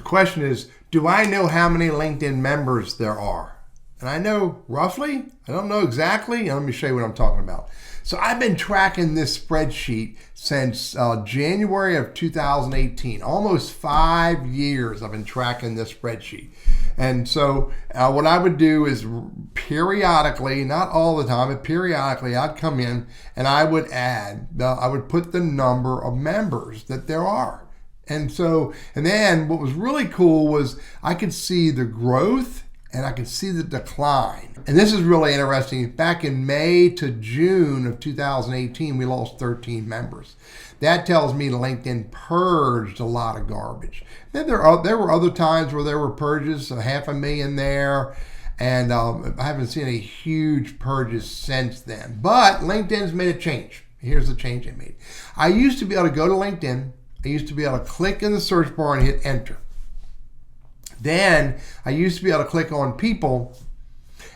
The question is, do I know how many LinkedIn members there are? And I know roughly. I don't know exactly. And let me show you what I'm talking about. So I've been tracking this spreadsheet since January of 2018. Almost 5 years I've been tracking this spreadsheet. And so what I would do is periodically, not all the time, but periodically I'd come in and I would I would put the number of members that there are. And then what was really cool was I could see the growth and I could see the decline. And this is really interesting. Back in May to June of 2018, we lost 13 members. That tells me LinkedIn purged a lot of garbage. Then there were other times where there were purges, 500,000 there, and I haven't seen any huge purges since then. But LinkedIn's made a change. Here's the change they made. I used to be able to go to LinkedIn. I used to be able to click in the search bar and hit enter. Then I used to be able to click on people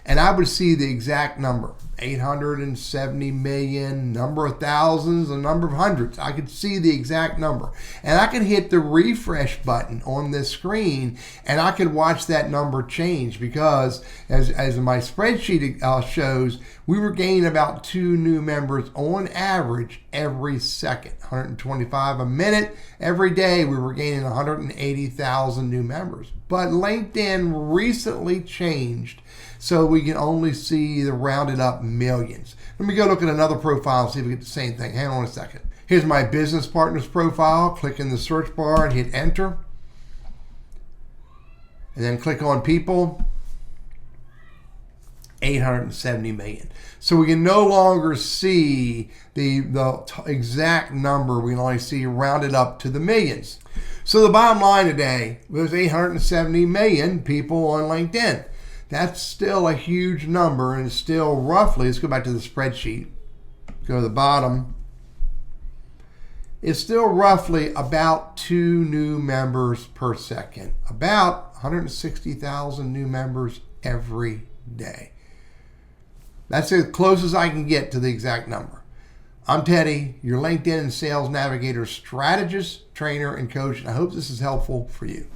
and I would see the exact number, 870 million, number of thousands, a number of hundreds. I could see the exact number. And I could hit the refresh button on this screen and I could watch that number change because as my spreadsheet shows, we were gaining about 2 new members on average every second, 125 a minute. Every day we were gaining 180,000 new members. But LinkedIn recently changed so we can only see the rounded up millions. Let me go look at another profile and see if we get the same thing. Hang on a second. Here's my business partner's profile. Click in the search bar and hit enter. And then click on people. 870 million. So we can no longer see the exact number. We can only see rounded up to the millions. So the bottom line today, there's 870 million people on LinkedIn. That's still a huge number and still roughly, let's go back to the spreadsheet, go to the bottom. It's still roughly about 2 new members per second, about 160,000 new members every day. That's as close as I can get to the exact number. I'm Teddy, your LinkedIn and Sales Navigator strategist, trainer, and coach, and I hope this is helpful for you.